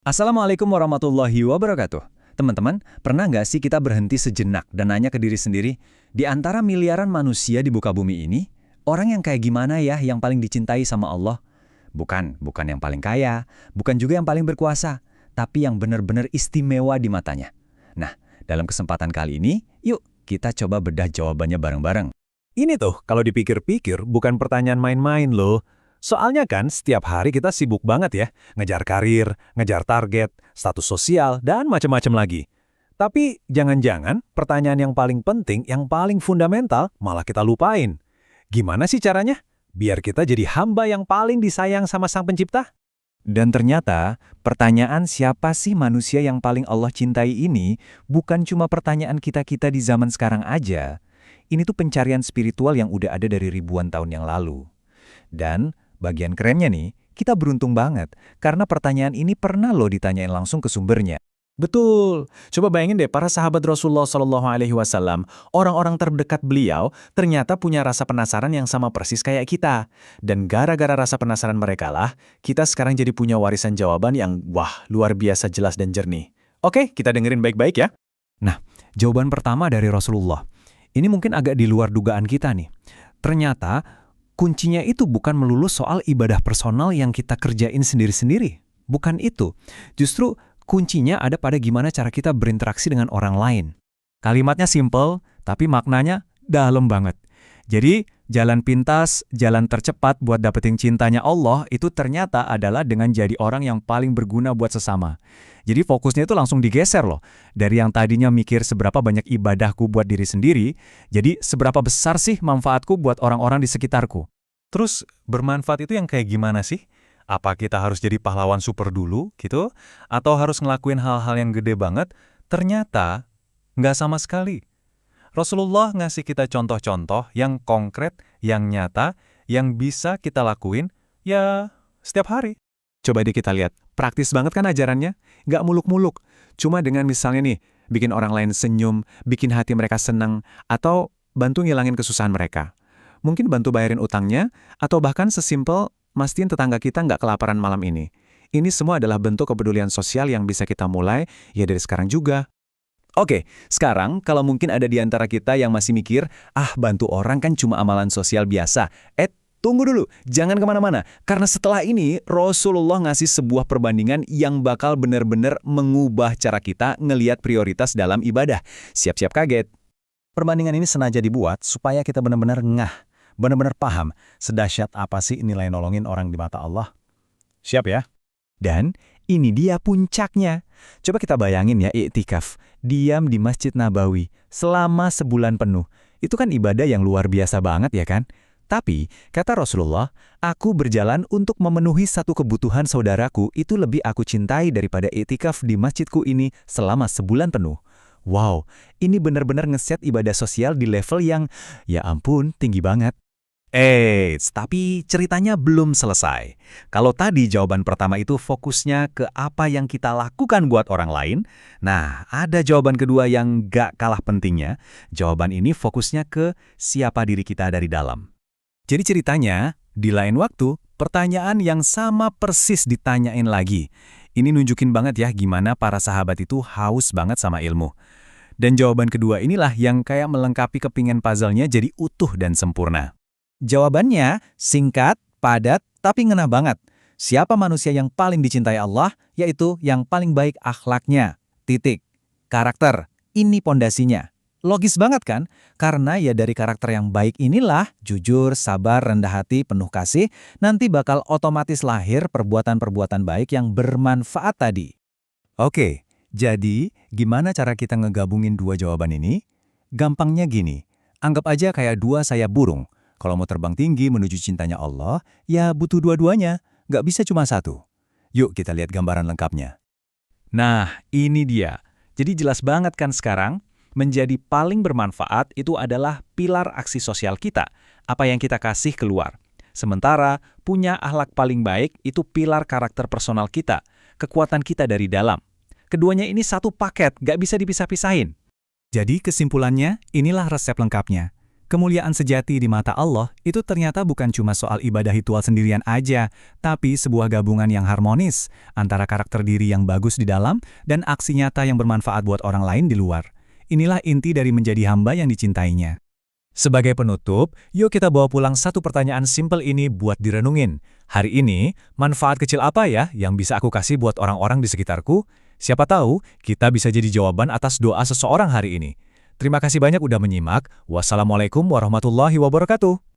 Assalamualaikum warahmatullahi wabarakatuh. Teman-teman, pernah nggak sih kita berhenti sejenak dan nanya ke diri sendiri, di antara miliaran manusia di muka bumi ini, orang yang kayak gimana ya yang paling dicintai sama Allah? Bukan yang paling kaya, bukan juga yang paling berkuasa, tapi yang benar-benar istimewa di matanya. Nah, dalam kesempatan kali ini, yuk kita coba bedah jawabannya bareng-bareng. Ini tuh, kalau dipikir-pikir, bukan pertanyaan main-main loh. Soalnya kan setiap hari kita sibuk banget ya, ngejar karir, ngejar target, status sosial, dan macam-macam lagi. Tapi jangan-jangan pertanyaan yang paling penting, yang paling fundamental, malah kita lupain. Gimana sih caranya? Biar kita jadi hamba yang paling disayang sama Sang Pencipta? Dan ternyata, pertanyaan siapa sih manusia yang paling Allah cintai ini bukan cuma pertanyaan kita-kita di zaman sekarang aja. Ini tuh pencarian spiritual yang udah ada dari ribuan tahun yang lalu. Dan bagian kerennya nih, kita beruntung banget karena pertanyaan ini pernah loh ditanyain langsung ke sumbernya. Betul. Coba bayangin deh para sahabat Rasulullah SAW, orang-orang terdekat beliau ternyata punya rasa penasaran yang sama persis kayak kita. Dan gara-gara rasa penasaran mereka lah, kita sekarang jadi punya warisan jawaban yang luar biasa jelas dan jernih. Oke, kita dengerin baik-baik ya. Nah, jawaban pertama dari Rasulullah. Ini mungkin agak di luar dugaan kita nih. Ternyata, kuncinya itu bukan melulu soal ibadah personal yang kita kerjain sendiri-sendiri. Bukan itu. Justru kuncinya ada pada gimana cara kita berinteraksi dengan orang lain. Kalimatnya simple, tapi maknanya dalam banget. Jadi, jalan pintas, jalan tercepat buat dapetin cintanya Allah itu ternyata adalah dengan jadi orang yang paling berguna buat sesama. Jadi fokusnya itu langsung digeser loh. Dari yang tadinya mikir seberapa banyak ibadahku buat diri sendiri, jadi seberapa besar sih manfaatku buat orang-orang di sekitarku. Terus, bermanfaat itu yang kayak gimana sih? Apa kita harus jadi pahlawan super dulu, gitu? Atau harus ngelakuin hal-hal yang gede banget? Ternyata, nggak sama sekali. Rasulullah ngasih kita contoh-contoh yang konkret, yang nyata, yang bisa kita lakuin, ya setiap hari. Coba deh kita lihat, praktis banget kan ajarannya? Nggak muluk-muluk. Cuma dengan misalnya nih, bikin orang lain senyum, bikin hati mereka senang, atau bantu ngilangin kesusahan mereka. Mungkin bantu bayarin utangnya, atau bahkan sesimpel mastiin tetangga kita nggak kelaparan malam ini. Ini semua adalah bentuk kepedulian sosial yang bisa kita mulai, ya dari sekarang juga. Oke, sekarang kalau mungkin ada di antara kita yang masih mikir, bantu orang kan cuma amalan sosial biasa. Tunggu dulu, jangan kemana-mana. Karena setelah ini, Rasulullah ngasih sebuah perbandingan yang bakal benar-benar mengubah cara kita ngelihat prioritas dalam ibadah. Siap-siap kaget. Perbandingan ini sengaja dibuat supaya kita benar-benar ngeh, benar-benar paham sedahsyat apa sih nilai nolongin orang di mata Allah. Siap ya? Dan ini dia puncaknya. Coba kita bayangin ya iktikaf, diam di Masjid Nabawi selama sebulan penuh. Itu kan ibadah yang luar biasa banget ya kan? Tapi, kata Rasulullah, aku berjalan untuk memenuhi satu kebutuhan saudaraku itu lebih aku cintai daripada iktikaf di masjidku ini selama sebulan penuh. Wow, ini benar-benar ngeset ibadah sosial di level yang, ya ampun, tinggi banget. Tapi ceritanya belum selesai. Kalau tadi jawaban pertama itu fokusnya ke apa yang kita lakukan buat orang lain, nah ada jawaban kedua yang gak kalah pentingnya. Jawaban ini fokusnya ke siapa diri kita dari dalam. Jadi ceritanya, di lain waktu, pertanyaan yang sama persis ditanyain lagi. Ini nunjukin banget ya gimana para sahabat itu haus banget sama ilmu. Dan jawaban kedua inilah yang kayak melengkapi kepingan puzzle-nya jadi utuh dan sempurna. Jawabannya singkat, padat, tapi ngena banget. Siapa manusia yang paling dicintai Allah? Yaitu yang paling baik akhlaknya. Titik. Karakter. Ini pondasinya. Logis banget kan? Karena ya dari karakter yang baik inilah, jujur, sabar, rendah hati, penuh kasih, nanti bakal otomatis lahir perbuatan-perbuatan baik yang bermanfaat tadi. Oke, jadi gimana cara kita ngegabungin dua jawaban ini? Gampangnya gini, anggap aja kayak dua sayap burung. Kalau mau terbang tinggi menuju cintanya Allah, ya butuh dua-duanya, nggak bisa cuma satu. Yuk kita lihat gambaran lengkapnya. Nah, ini dia. Jadi jelas banget kan sekarang, menjadi paling bermanfaat itu adalah pilar aksi sosial kita, apa yang kita kasih keluar. Sementara, punya akhlak paling baik itu pilar karakter personal kita, kekuatan kita dari dalam. Keduanya ini satu paket, nggak bisa dipisah-pisahin. Jadi kesimpulannya, inilah resep lengkapnya. Kemuliaan sejati di mata Allah itu ternyata bukan cuma soal ibadah ritual sendirian aja, tapi sebuah gabungan yang harmonis antara karakter diri yang bagus di dalam dan aksi nyata yang bermanfaat buat orang lain di luar. Inilah inti dari menjadi hamba yang dicintainya. Sebagai penutup, yuk kita bawa pulang satu pertanyaan simpel ini buat direnungin. Hari ini, manfaat kecil apa ya yang bisa aku kasih buat orang-orang di sekitarku? Siapa tahu, kita bisa jadi jawaban atas doa seseorang hari ini. Terima kasih banyak udah menyimak. Wassalamualaikum warahmatullahi wabarakatuh.